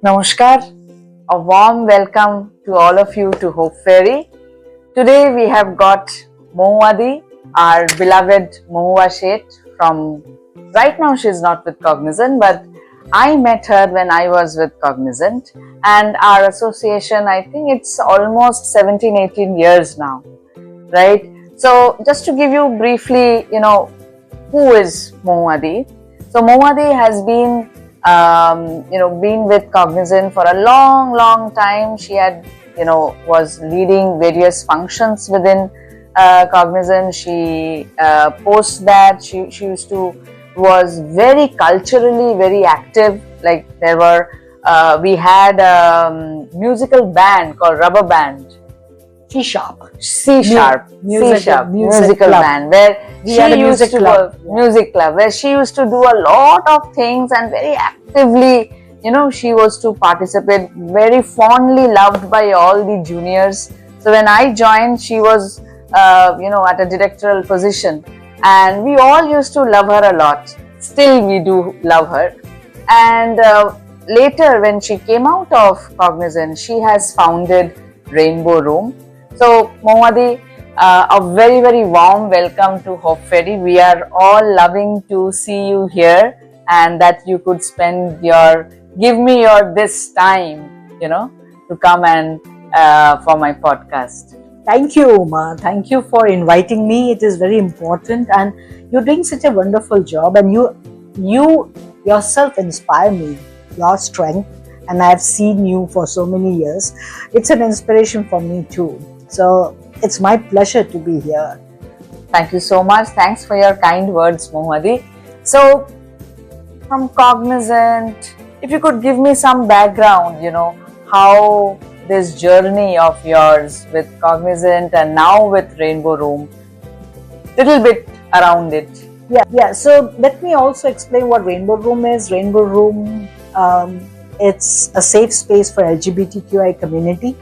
Namaskar, a warm welcome to all of you to HopeFairy. Today we have got Mohuadi, our beloved Mohua Sheth from, right now she's not with Cognizant, but I met her when I was with Cognizant, and our association, I think it's almost 17-18 years now, right? So just to give you briefly, who is Mohuadi? So Mohuadi has been with Cognizant for a long time. She had, was leading various functions within Cognizant. She post that she was very culturally very active. Like we had a musical band called Rubber Band. C sharp musical band where she used to do music club where she used to do a lot of things, and very actively, she was to participate, very fondly loved by all the juniors. So when I joined, she was at a directorial position, and we all used to love her a lot. Still we do love her. And later, when she came out of Cognizant, she has founded Rainbow Room. So, Mohuadi, a very warm welcome to HopeFairy. We are all loving to see you here, and that you could give me your this time, to come and for my podcast. Thank you, Uma. Thank you for inviting me. It is very important, and you're doing such a wonderful job, and you yourself inspire me, your strength, and I've seen you for so many years. It's an inspiration for me too. So it's my pleasure to be here. Thank you so much. Thanks for your kind words, Mohuadi. So, from Cognizant, if you could give me some background, how this journey of yours with Cognizant and now with Rainbow Room, little bit around it. Yeah. So let me also explain what Rainbow Room is. Rainbow Room, it's a safe space for LGBTQI community,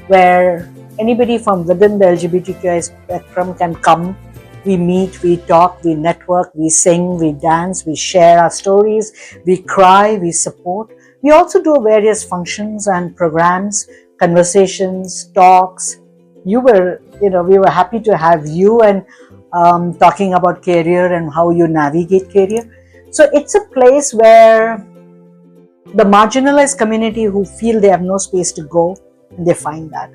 where anybody from within the LGBTQI spectrum can come. We meet, we talk, we network, we sing, we dance, we share our stories, we cry, we support. We also do various functions and programs, conversations, talks. We were happy to have you, and talking about career and how you navigate career. So it's a place where the marginalized community who feel they have no space to go, and they find that.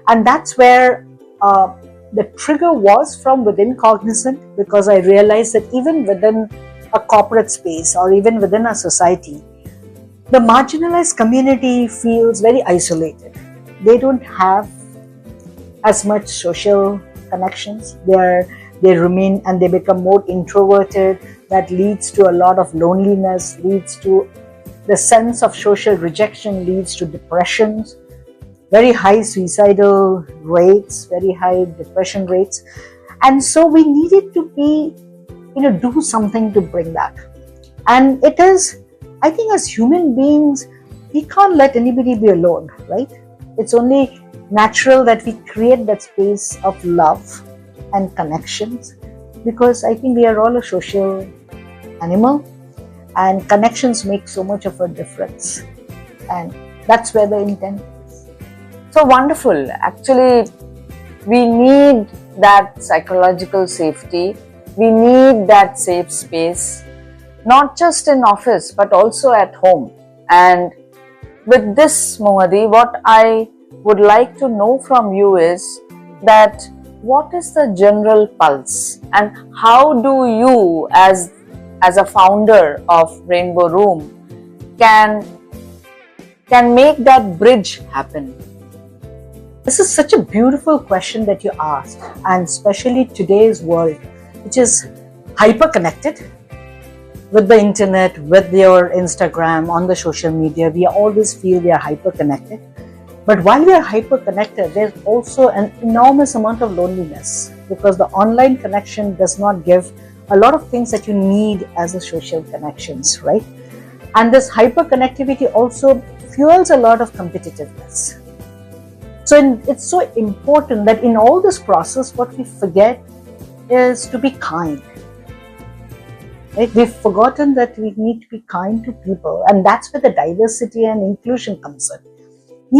And that's where the trigger was from within Cognizant, because I realized that even within a corporate space or even within a society, the marginalized community feels very isolated. They don't have as much social connections. They remain and they become more introverted. That leads to a lot of loneliness, leads to the sense of social rejection, leads to depressions, very high suicidal rates, very high depression rates. And so we needed to do something to bring that. And it is, I think, as human beings, we can't let anybody be alone, right? It's only natural that we create that space of love and connections, because I think we are all a social animal, and connections make so much of a difference. And that's where the intent is. So wonderful. Actually, we need that psychological safety. We need that safe space, not just in office, but also at home. And with this, Mohuadi, what I would like to know from you is that what is the general pulse, and how do you, as a founder of Rainbow Room, can make that bridge happen? This is such a beautiful question that you asked, and especially today's world, which is hyper connected with the internet, with your Instagram, on the social media. We always feel we are hyper connected. But while we are hyper connected, there's also an enormous amount of loneliness, because the online connection does not give a lot of things that you need as a social connections, right? And this hyper connectivity also fuels a lot of competitiveness. So it's so important that in all this process, what we forget is to be kind. Right? We've forgotten that we need to be kind to people, and that's where the diversity and inclusion comes in.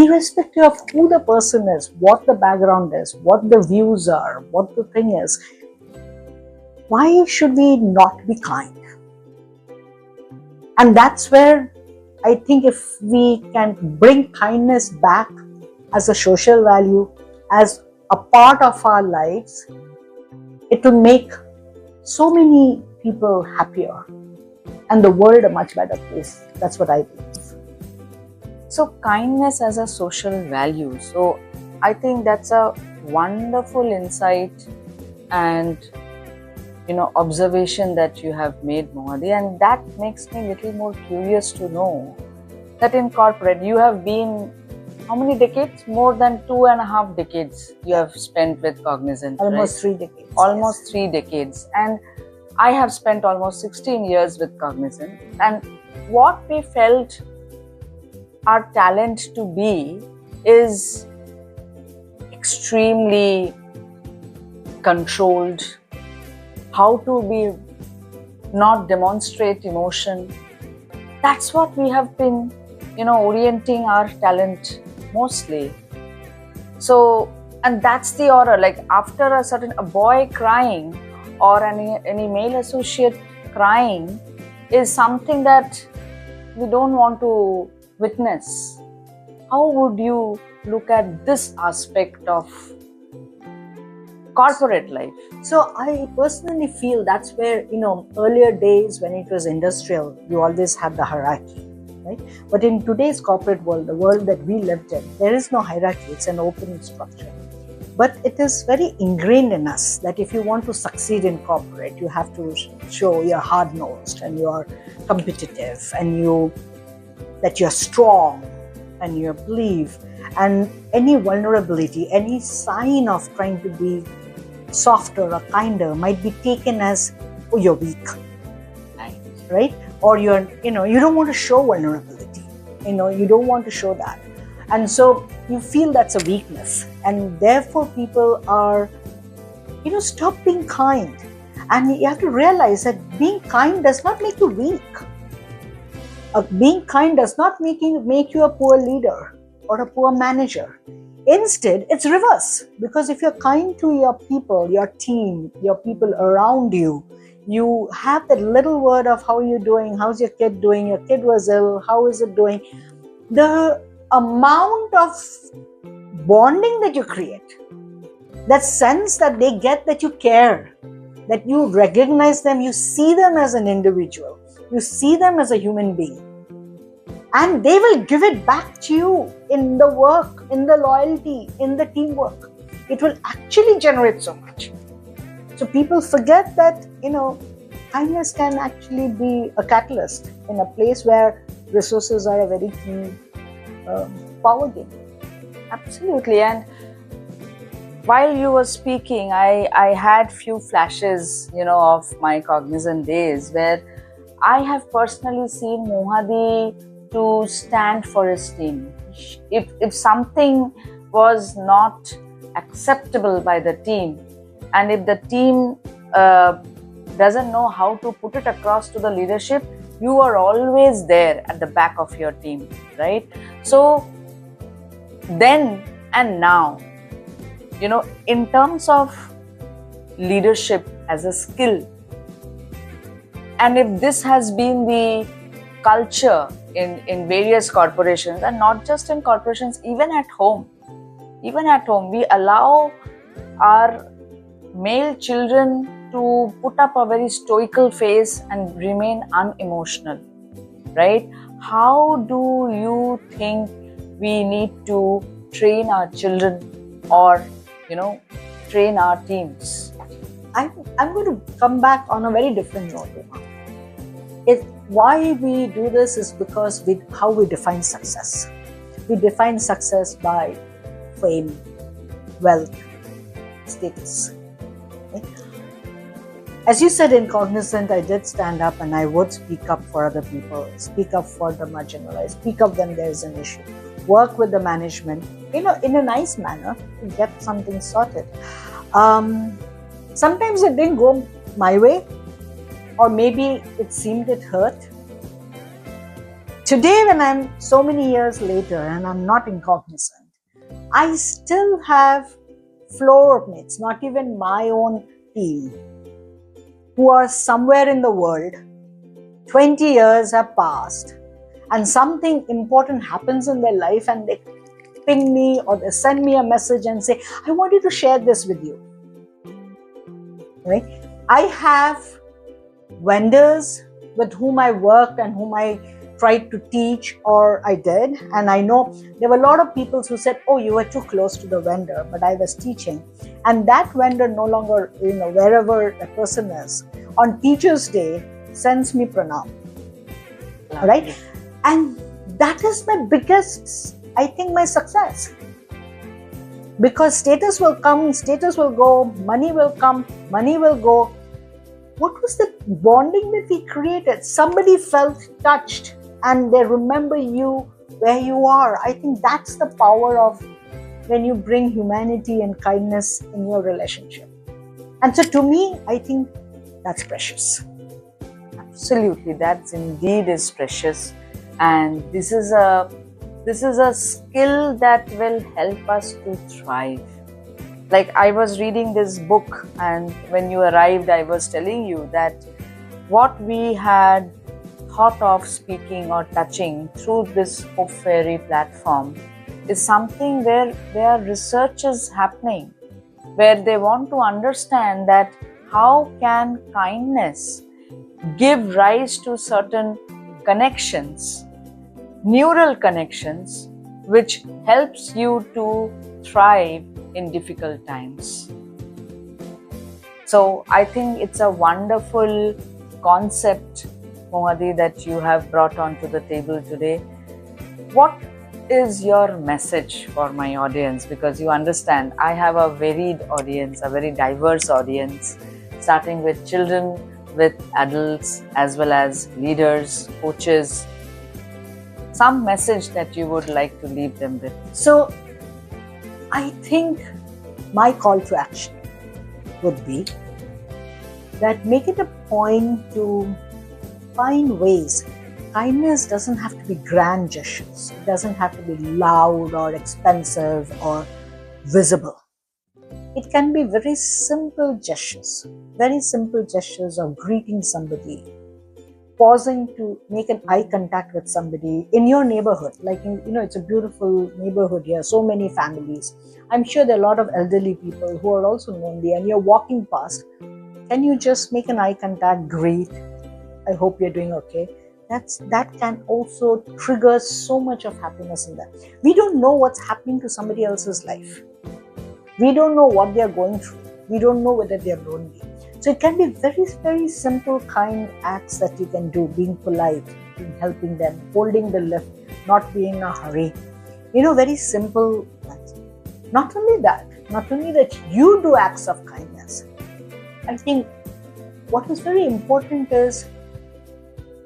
Irrespective of who the person is, what the background is, what the views are, what the thing is, why should we not be kind? And that's where I think if we can bring kindness back as a social value, as a part of our lives, it will make so many people happier and the world a much better place. That's what I believe. So kindness as a social value. So I think that's a wonderful insight and observation that you have made, Mohadi, and that makes me a little more curious to know that in corporate you have been how many decades? More than 2.5 decades you have spent with Cognizant. Almost right? 3 decades. Almost yes. 3 decades. And I have spent almost 16 years with Cognizant. And what we felt our talent to be is extremely controlled, how to be not demonstrate emotion. That's what we have been, orienting our talent mostly. So, and that's the order. Like after a boy crying or any male associate crying is something that we don't want to witness. How would you look at this aspect of corporate life? So I personally feel that's where, earlier days when it was industrial, you always had the hierarchy, right? But in today's corporate world, the world that we lived in, there is no hierarchy. It's an open structure. But it is very ingrained in us that if you want to succeed in corporate, you have to show you're hard-nosed and you're competitive and that you're strong and you believe. And any vulnerability, any sign of trying to be softer or kinder might be taken as, oh, you're weak, right? Or you don't want to show vulnerability, you don't want to show that. And so you feel that's a weakness. And therefore people are, stop being kind. And you have to realize that being kind does not make you weak. Being kind does not make you a poor leader or a poor manager. Instead, it's reverse. Because if you're kind to your people, your team, your people around you, you have that little word of how you're doing, how's your kid doing, your kid was ill, how is it doing? The amount of bonding that you create, that sense that they get that you care, that you recognize them, you see them as an individual, you see them as a human being. And they will give it back to you in the work, in the loyalty, in the teamwork. It will actually generate so much. So people forget that, kindness can actually be a catalyst in a place where resources are a very key power game. Absolutely. And while you were speaking, I had few flashes, of my Cognizant days where I have personally seen Mohadi to stand for his team. If something was not acceptable by the team, and if the team doesn't know how to put it across to the leadership, you are always there at the back of your team, right? So then and now, in terms of leadership as a skill, and if this has been the culture in various corporations, and not just in corporations, even at home, we allow our male children to put up a very stoical face and remain unemotional, right? How do you think we need to train our children or, train our teams? I'm going to come back on a very different note. Why we do this is because how we define success. We define success by fame, wealth, status. Okay? As you said in Cognizant, I did stand up and I would speak up for other people, speak up for the marginalized, speak up when there's an issue, work with the management, in a nice manner to get something sorted. Sometimes it didn't go my way, or maybe it seemed it hurt. Today, when I'm so many years later and I'm not incognizant, I still have floor mates, not even my own team, who are somewhere in the world. 20 years have passed and something important happens in their life and they ping me or they send me a message and say, I wanted to share this with you. Right? I have vendors with whom I worked and whom I tried to teach, or I did, and I know there were a lot of people who said, oh, you were too close to the vendor, but I was teaching, and that vendor no longer, wherever the person is, on Teachers' Day sends me pranam. Right? And that is my biggest, I think, my success. Because status will come, status will go, money will come, money will go. What was the bonding that we created? Somebody felt touched and they remember you where you are. I think that's the power of when you bring humanity and kindness in your relationship. And so to me, I think that's precious. Absolutely, that's indeed is precious. And this is a skill that will help us to thrive. Like, I was reading this book, and when you arrived, I was telling you that what we had thought of speaking or touching through this HopeFairy platform is something where there are researches happening, where they want to understand that how can kindness give rise to certain connections, neural connections, which helps you to thrive in difficult times. So I think it's a wonderful concept, Mohadi, that you have brought onto the table today. What is your message for my audience? Because you understand, I have a varied audience, a very diverse audience, starting with children, with adults, as well as leaders, coaches. Some message that you would like to leave them with? So, I think my call to action would be that make it a point to find ways. Kindness doesn't have to be grand gestures. It doesn't have to be loud or expensive or visible. It can be very simple gestures of greeting somebody, pausing to make an eye contact with somebody in your neighborhood. Like, it's a beautiful neighborhood here, so many families. I'm sure there are a lot of elderly people who are also lonely, and you're walking past. Can you just make an eye contact, greet? I hope you're doing okay. That can also trigger so much of happiness in them. We don't know what's happening to somebody else's life. We don't know what they're going through. We don't know whether they're lonely. So it can be very, very simple, kind acts that you can do, being polite, helping them, holding the lift, not being in a hurry. Very simple acts. Not only that you do acts of kindness. I think what is very important is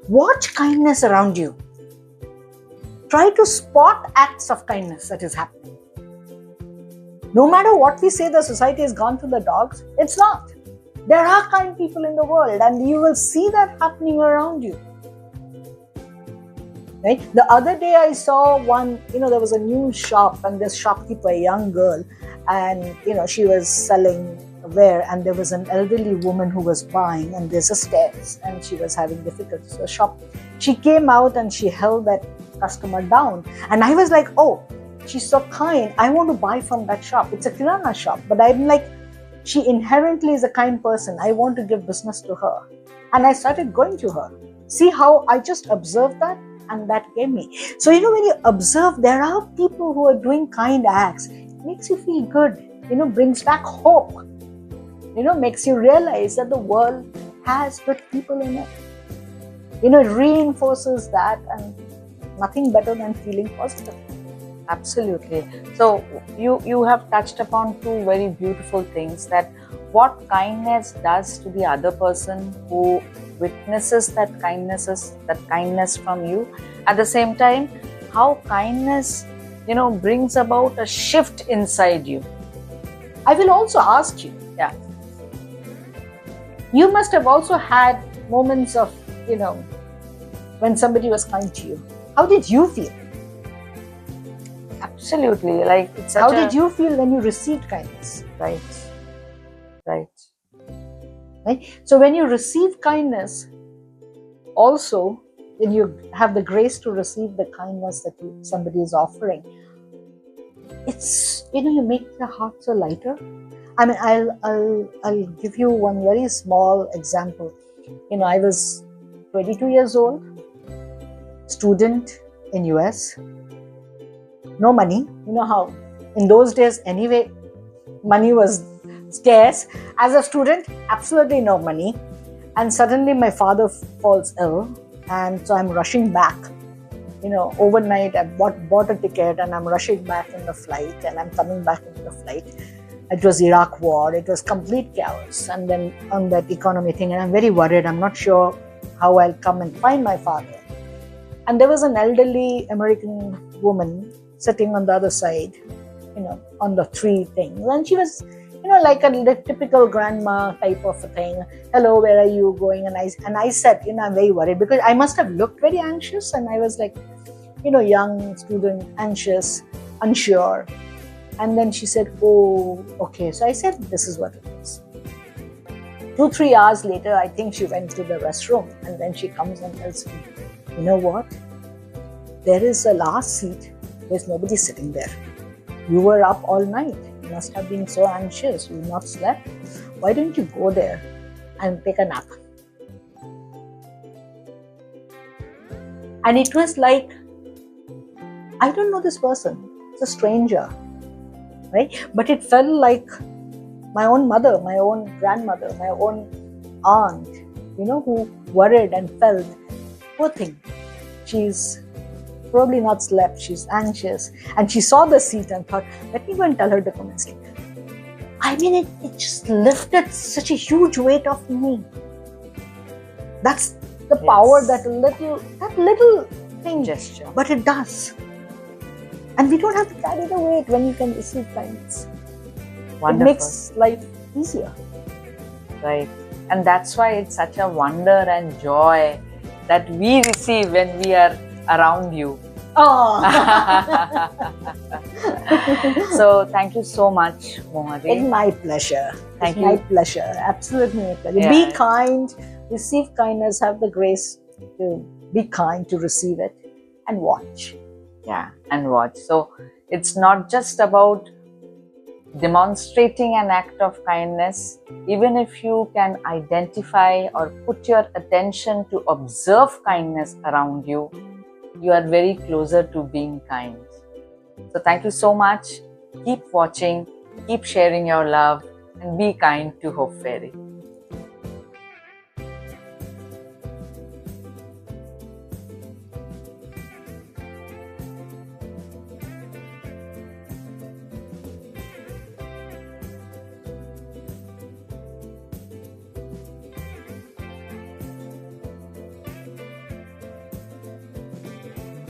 watch kindness around you. Try to spot acts of kindness that is happening. No matter what we say the society has gone to the dogs, it's not. There are kind people in the world, and you will see that happening around you. Right? The other day I saw one, there was a new shop, and this shopkeeper, a young girl, and she was selling ware, and there was an elderly woman who was buying, and there's a stairs, and she was having difficulty. So she came out and she held that customer down, and I was like, oh, she's so kind. I want to buy from that shop. It's a kirana shop, but I'm like, she inherently is a kind person. I want to give business to her. And I started going to her. See how I just observed that, and that gave me. So, when you observe, there are people who are doing kind acts. It makes you feel good, brings back hope, makes you realize that the world has good people in it. It reinforces that, and nothing better than feeling positive. Absolutely. So you have touched upon two very beautiful things, that what kindness does to the other person who witnesses that kindness from you. At the same time, how kindness, brings about a shift inside you. I will also ask you. Yeah. You must have also had, moments of, when somebody was kind to you? How did you feel? Absolutely. Like, it's How did you feel when you received kindness? Right. Right. Right? So when you receive kindness, also, when you have the grace to receive the kindness that somebody is offering, it's, you make your heart so lighter. I mean, I'll give you one very small example. I was 22 years old, student in US, no money. You know how in those days anyway, money was scarce. As a student, absolutely no money. And suddenly my father falls ill, and so I'm rushing back. Overnight I bought a ticket, and I'm rushing back in the flight, and I'm coming back in the flight. It was Iraq war, it was complete chaos, and then on that economy thing, and I'm very worried. I'm not sure how I'll come and find my father. And there was an elderly American woman sitting on the other side, on the three things, and she was, like a typical grandma type of a thing. Hello, where are you going? And I said, I'm very worried, because I must have looked very anxious, and I was like, young student, anxious, unsure. And then she said, oh, okay. So I said, this is what it is. 2-3 hours later, I think she went to the restroom, and then she comes and tells me, you know what? There is a last seat. There's nobody sitting there. You were up all night. You must have been so anxious. You've not slept. Why don't you go there and take a nap? And it was like, I don't know this person. It's a stranger, right? But it felt like my own mother, my own grandmother, my own aunt, who worried and felt, poor thing. She's probably not slept, she's anxious. And she saw the seat and thought, let me go and tell her to come and sleep. I mean, it just lifted such a huge weight off me. That's the power that little thing, gesture. But it does. And we don't have to carry the weight when you can receive kindness. Wonderful. It makes life easier. Right. And that's why it's such a wonder and joy that we receive when we are around you. Oh. So thank you so much, Mohari. It's my pleasure. Thank you. My pleasure. Absolutely my pleasure. Yeah. Be kind, receive kindness, have the grace to be kind, to receive it, and watch. Yeah, and watch. So it's not just about demonstrating an act of kindness. Even if you can identify or put your attention to observe kindness around you, you are very closer to being kind. So thank you so much. Keep watching, keep sharing your love, and be kind to Hope Fairy.